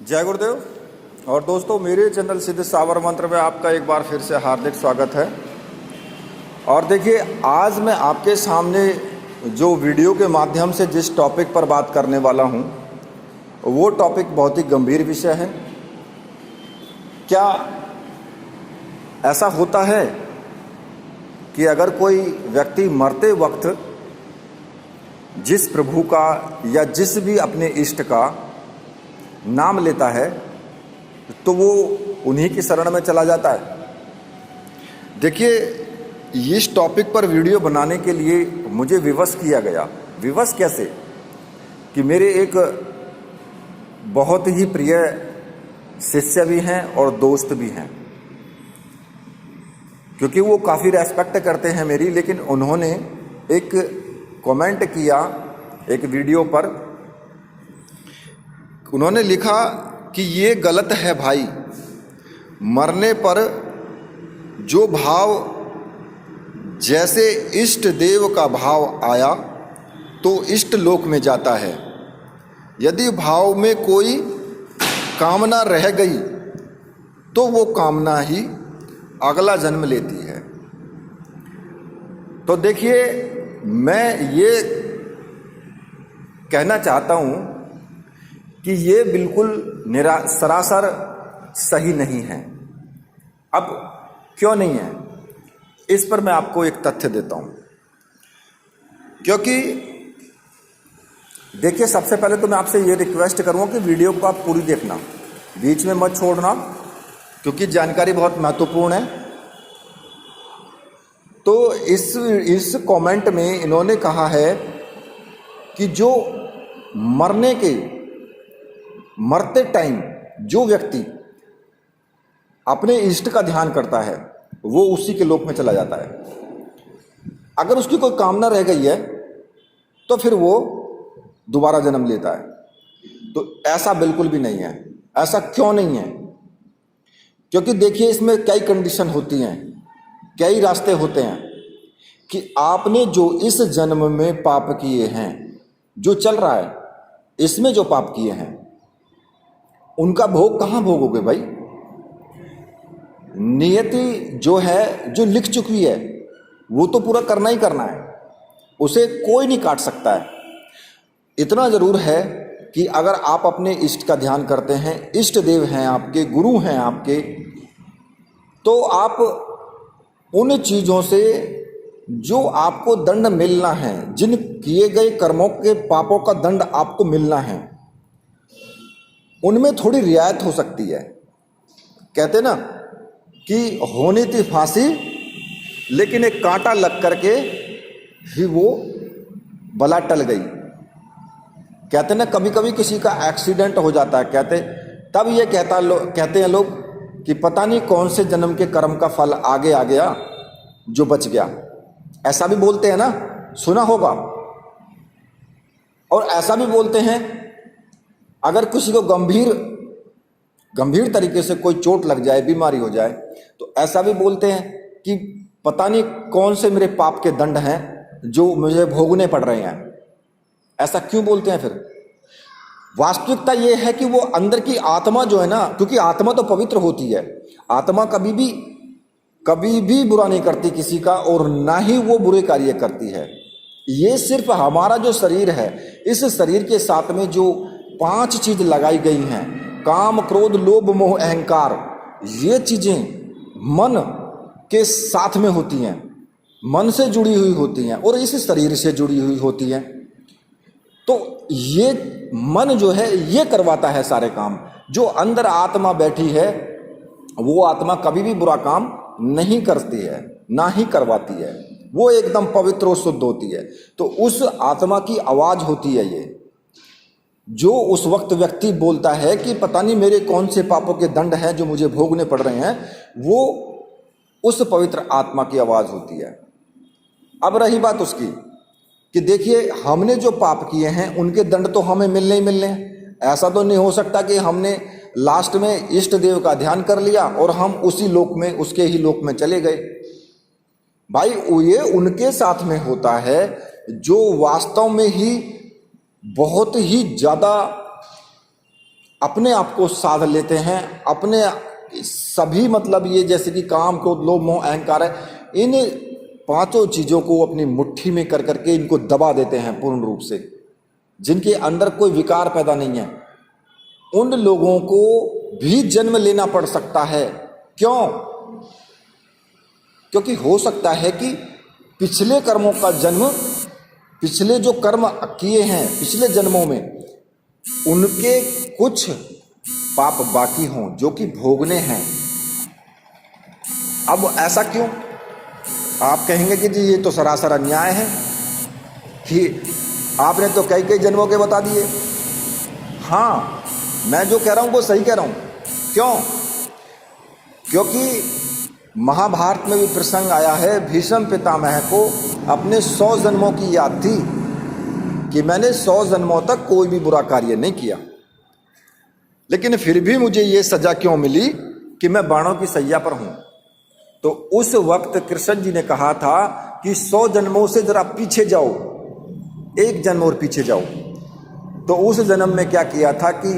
जय गुरुदेव। और दोस्तों, मेरे चैनल सिद्ध सावर मंत्र में आपका एक बार फिर से हार्दिक स्वागत है। और देखिए, आज मैं आपके सामने जो वीडियो के माध्यम से जिस टॉपिक पर बात करने वाला हूँ, वो टॉपिक बहुत ही गंभीर विषय है। क्या ऐसा होता है कि अगर कोई व्यक्ति मरते वक्त जिस प्रभु का या जिस भी अपने इष्ट का नाम लेता है तो वो उन्हीं की शरण में चला जाता है? देखिए, इस टॉपिक पर वीडियो बनाने के लिए मुझे विवश किया गया। विवश कैसे कि मेरे एक बहुत ही प्रिय शिष्य भी हैं और दोस्त भी हैं, क्योंकि वो काफ़ी रेस्पेक्ट करते हैं मेरी। लेकिन उन्होंने एक कमेंट किया एक वीडियो पर। उन्होंने लिखा कि ये गलत है भाई, मरने पर जो भाव जैसे इष्ट देव का भाव आया तो इष्ट लोक में जाता है। यदि भाव में कोई कामना रह गई तो वो कामना ही अगला जन्म लेती है। तो देखिए, मैं ये कहना चाहता हूँ कि ये बिल्कुल सरासर सही नहीं है। अब क्यों नहीं है, इस पर मैं आपको एक तथ्य देता हूँ। क्योंकि देखिए, सबसे पहले तो मैं आपसे ये रिक्वेस्ट करूँगा कि वीडियो को आप पूरी देखना, बीच में मत छोड़ना, क्योंकि जानकारी बहुत महत्वपूर्ण है। तो इस कमेंट में इन्होंने कहा है कि जो मरते टाइम जो व्यक्ति अपने इष्ट का ध्यान करता है वो उसी के लोक में चला जाता है। अगर उसकी कोई कामना रह गई है तो फिर वो दोबारा जन्म लेता है। तो ऐसा बिल्कुल भी नहीं है। ऐसा क्यों नहीं है? क्योंकि देखिए, इसमें कई कंडीशन होती हैं, कई रास्ते होते हैं कि आपने जो इस जन्म में पाप किए हैं, जो चल रहा है इसमें जो पाप किए हैं, उनका भोग कहाँ भोगोगे भाई? नियति जो है, जो लिख चुकी है, वो तो पूरा करना ही करना है, उसे कोई नहीं काट सकता है। इतना जरूर है कि अगर आप अपने इष्ट का ध्यान करते हैं, इष्ट देव हैं आपके, गुरु हैं आपके, तो आप उन चीज़ों से जो आपको दंड मिलना है, जिन किए गए कर्मों के पापों का दंड आपको मिलना है, उनमें थोड़ी रियायत हो सकती है। कहते ना कि होनी थी फांसी, लेकिन एक कांटा लग करके ही वो बला टल गई। कहते ना, कभी कभी किसी का एक्सीडेंट हो जाता है, तब ये कहते हैं लोग कि पता नहीं कौन से जन्म के कर्म का फल आगे आ गया जो बच गया। ऐसा भी बोलते हैं ना, सुना होगा। और ऐसा भी बोलते हैं, अगर किसी को गंभीर तरीके से कोई चोट लग जाए, बीमारी हो जाए, तो ऐसा भी बोलते हैं कि पता नहीं कौन से मेरे पाप के दंड हैं जो मुझे भोगने पड़ रहे हैं। ऐसा क्यों बोलते हैं फिर? वास्तविकता ये है कि वो अंदर की आत्मा जो है ना, क्योंकि आत्मा तो पवित्र होती है, आत्मा कभी भी बुरा नहीं करती किसी का, और ना ही वो बुरे कार्य करती है। ये सिर्फ हमारा जो शरीर है, इस शरीर के साथ में जो 5 चीज लगाई गई हैं, काम, क्रोध, लोभ, मोह, अहंकार, ये चीजें मन के साथ में होती हैं, मन से जुड़ी हुई होती हैं और इस शरीर से जुड़ी हुई होती हैं। तो ये मन जो है ये करवाता है सारे काम। जो अंदर आत्मा बैठी है, वो आत्मा कभी भी बुरा काम नहीं करती है, ना ही करवाती है। वो एकदम पवित्र और शुद्ध होती है। तो उस आत्मा की आवाज होती है ये, जो उस वक्त व्यक्ति बोलता है कि पता नहीं मेरे कौन से पापों के दंड हैं जो मुझे भोगने पड़ रहे हैं, वो उस पवित्र आत्मा की आवाज होती है। अब रही बात उसकी कि देखिए, हमने जो पाप किए हैं उनके दंड तो हमें मिलने ही मिलने हैं। ऐसा तो नहीं हो सकता कि हमने लास्ट में इष्ट देव का ध्यान कर लिया और हम उसी लोक में, उसके ही लोक में चले गए। भाई, ये उनके साथ में होता है जो वास्तव में ही बहुत ही ज़्यादा अपने आप को साध लेते हैं, अपने सभी मतलब ये जैसे कि काम, क्रोध, लोभ, मोह, अहंकार है, इन पांचों चीजों को अपनी मुट्ठी में कर करके इनको दबा देते हैं पूर्ण रूप से। जिनके अंदर कोई विकार पैदा नहीं है, उन लोगों को भी जन्म लेना पड़ सकता है। क्यों? क्योंकि हो सकता है कि पिछले कर्मों का जन्म, पिछले जो कर्म किए हैं पिछले जन्मों में, उनके कुछ पाप बाकी हों जो कि भोगने हैं। अब ऐसा क्यों? आप कहेंगे कि जी ये तो सरासर अन्याय है कि आपने तो कई कई जन्मों के बता दिए। हाँ, मैं जो कह रहा हूं वो सही कह रहा हूं। क्यों? क्योंकि महाभारत में भी प्रसंग आया है, भीष्म पितामह को अपने 100 जन्मों की याद थी कि मैंने 100 जन्मों तक कोई भी बुरा कार्य नहीं किया, लेकिन फिर भी मुझे ये सजा क्यों मिली कि मैं बाणों की सैया पर हूं। तो उस वक्त कृष्ण जी ने कहा था कि 100 जन्मों से जरा पीछे जाओ, एक जन्म और पीछे जाओ। तो उस जन्म में क्या किया था कि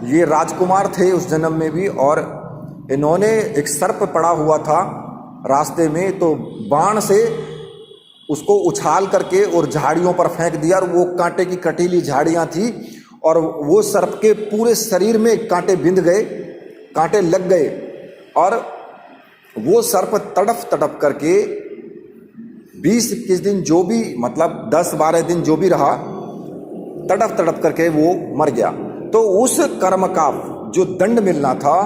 ये राजकुमार थे उस जन्म में भी, और इन्होंने एक सर्प पड़ा हुआ था रास्ते में, तो बाण से उसको उछाल करके और झाड़ियों पर फेंक दिया, और वो कांटे की कटीली झाड़ियां थी, और वो सर्प के पूरे शरीर में कांटे बिंध गए, कांटे लग गए, और वो सर्प तड़प तड़प करके 20-21 दिन जो भी, मतलब 10-12 दिन जो भी रहा, तड़प तड़प करके वो मर गया। तो उस कर्म का जो दंड मिलना था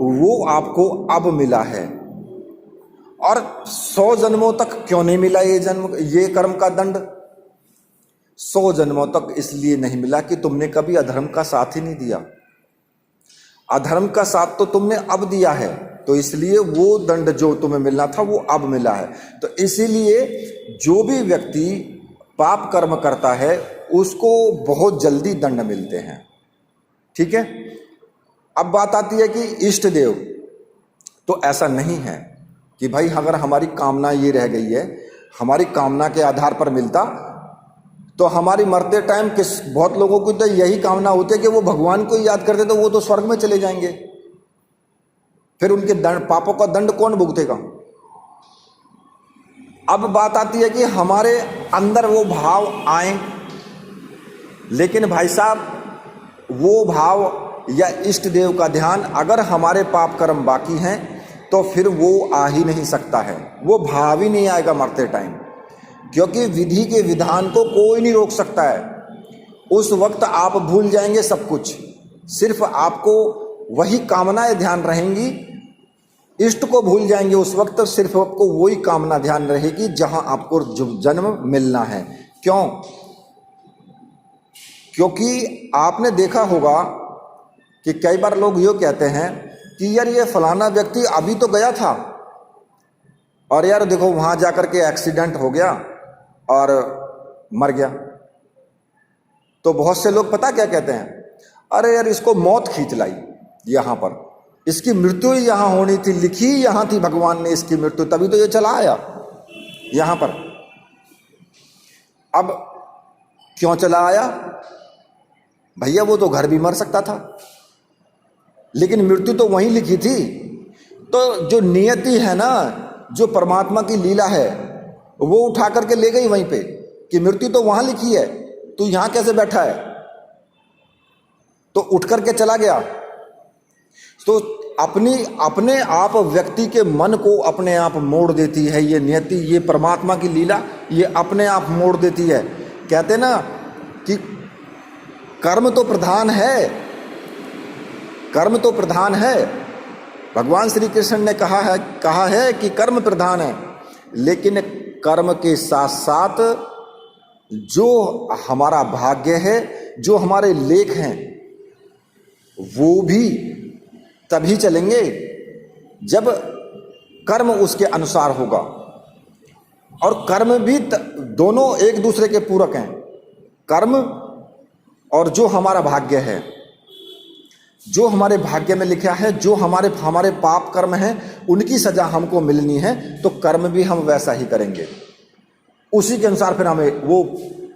वो आपको अब मिला है। और 100 जन्मों तक क्यों नहीं मिला ये कर्म का दंड? 100 जन्मों तक इसलिए नहीं मिला कि तुमने कभी अधर्म का साथ ही नहीं दिया। अधर्म का साथ तो तुमने अब दिया है, तो इसलिए वो दंड जो तुम्हें मिलना था वो अब मिला है। तो इसीलिए जो भी व्यक्ति पाप कर्म करता है उसको बहुत जल्दी दंड मिलते हैं। ठीक है। अब बात आती है कि इष्ट देव, तो ऐसा नहीं है कि भाई अगर हमारी कामना ये रह गई है, हमारी कामना के आधार पर मिलता, तो हमारी मरते टाइम बहुत लोगों की तो यही कामना होती है कि वो भगवान को याद करते तो वो तो स्वर्ग में चले जाएंगे, फिर उनके पापों का दंड कौन भुगतेगा। अब बात आती है कि हमारे अंदर वो भाव आए, लेकिन भाई साहब वो भाव या इष्ट देव का ध्यान अगर हमारे पाप कर्म बाकी हैं तो फिर वो आ ही नहीं सकता है, वो भाव ही नहीं आएगा मरते टाइम, क्योंकि विधि के विधान को कोई नहीं रोक सकता है। उस वक्त आप भूल जाएंगे सब कुछ, सिर्फ आपको वही कामनाएं ध्यान रहेंगी, इष्ट को भूल जाएंगे। उस वक्त सिर्फ आपको वही कामना ध्यान रहेगी जहां आपको जन्म मिलना है। क्यों? क्योंकि आपने देखा होगा कि कई बार लोग ये कहते हैं कि यार ये फलाना व्यक्ति अभी तो गया था और यार देखो वहां जाकर के एक्सीडेंट हो गया और मर गया। तो बहुत से लोग पता क्या कहते हैं, अरे यार इसको मौत खींच लाई यहां पर, इसकी मृत्यु ही यहां होनी थी, लिखी यहां थी भगवान ने इसकी मृत्यु, तभी तो ये चला आया यहां पर। अब क्यों चला आया भैया? वो तो घर भी मर सकता था, लेकिन मृत्यु तो वहीं लिखी थी। तो जो नियति है ना, जो परमात्मा की लीला है, वो उठा करके ले गई वहीं पे कि मृत्यु तो वहां लिखी है, तू यहां कैसे बैठा है, तो उठ करके चला गया। तो अपने आप व्यक्ति के मन को अपने आप मोड़ देती है ये नियति, ये परमात्मा की लीला, ये अपने आप मोड़ देती है। कहते ना कि कर्म तो प्रधान है, कर्म तो प्रधान है। भगवान श्री कृष्ण ने कहा है कि कर्म प्रधान है, लेकिन कर्म के साथ साथ जो हमारा भाग्य है, जो हमारे लेख हैं, वो भी तभी चलेंगे जब कर्म उसके अनुसार होगा। और कर्म भी दोनों एक दूसरे के पूरक हैं, कर्म और जो हमारा भाग्य है, जो हमारे भाग्य में लिखा है, जो हमारे पाप कर्म हैं उनकी सजा हमको मिलनी है, तो कर्म भी हम वैसा ही करेंगे, उसी के अनुसार फिर हमें वो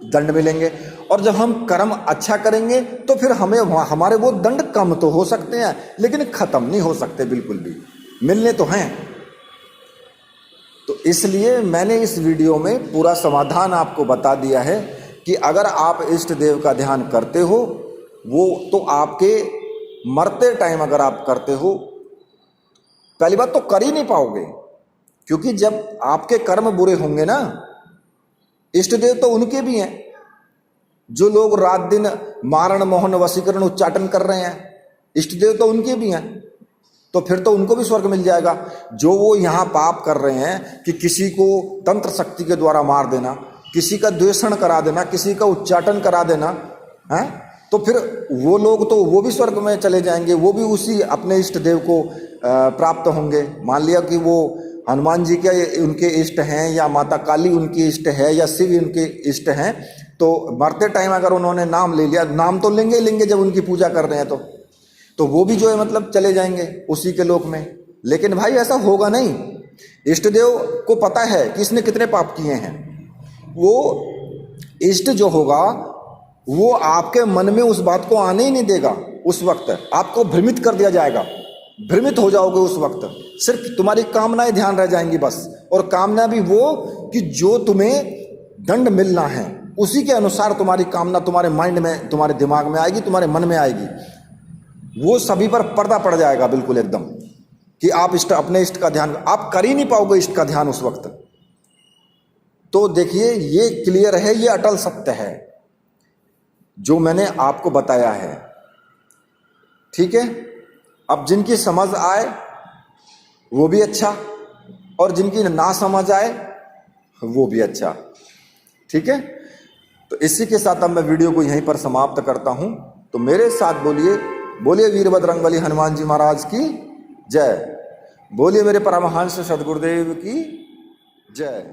दंड मिलेंगे। और जब हम कर्म अच्छा करेंगे तो फिर हमें हमारे वो दंड कम तो हो सकते हैं, लेकिन खत्म नहीं हो सकते, बिल्कुल भी मिलने तो हैं। तो इसलिए मैंने इस वीडियो में पूरा समाधान आपको बता दिया है कि अगर आप इष्ट देव का ध्यान करते हो, वो तो आपके मरते टाइम अगर आप करते हो, पहली बात तो कर ही नहीं पाओगे, क्योंकि जब आपके कर्म बुरे होंगे ना, इष्ट देव तो उनके भी हैं। जो लोग रात दिन मारण मोहन वशीकरण उच्चाटन कर रहे हैं, इष्ट देव तो उनके भी हैं, तो फिर तो उनको भी स्वर्ग मिल जाएगा। जो वो यहाँ पाप कर रहे हैं कि किसी को तंत्र शक्ति के द्वारा मार देना, किसी का द्वेषण करा देना, किसी का उच्चाटन करा देना है, तो फिर वो लोग तो वो भी स्वर्ग में चले जाएंगे, वो भी उसी अपने इष्ट देव को प्राप्त होंगे। मान लिया कि वो हनुमान जी के उनके इष्ट हैं, या माता काली उनकी इष्ट है, या शिव उनके इष्ट हैं, तो मरते टाइम अगर उन्होंने नाम ले लिया, नाम तो लेंगे ही लेंगे जब उनकी पूजा कर रहे हैं, तो वो भी जो है मतलब चले जाएंगे उसी के लोक में। लेकिन भाई ऐसा होगा नहीं। इष्ट देव को पता है कि इसने कितने पाप किए हैं। वो इष्ट जो होगा वो आपके मन में उस बात को आने ही नहीं देगा। उस वक्त आपको भ्रमित कर दिया जाएगा, भ्रमित हो जाओगे उस वक्त। सिर्फ तुम्हारी कामनाएं ध्यान रह जाएंगी बस, और कामना भी वो कि जो तुम्हें दंड मिलना है उसी के अनुसार तुम्हारी कामना तुम्हारे माइंड में, तुम्हारे दिमाग में आएगी, तुम्हारे मन में आएगी। वो सभी पर पर्दा पड़ जाएगा बिल्कुल एकदम, कि आप अपने इष्ट का ध्यान आप कर ही नहीं पाओगे, इष्ट का ध्यान उस वक्त। तो देखिए ये क्लियर है, ये अटल सत्य है जो मैंने आपको बताया है, ठीक है। अब जिनकी समझ आए वो भी अच्छा, और जिनकी ना समझ आए वो भी अच्छा, ठीक है। तो इसी के साथ अब मैं वीडियो को यहीं पर समाप्त करता हूं। तो मेरे साथ बोलिए, बोलिए वीरभद्रंबली हनुमान जी महाराज की जय, बोलिए मेरे परमहंस सदगुरुदेव की जय।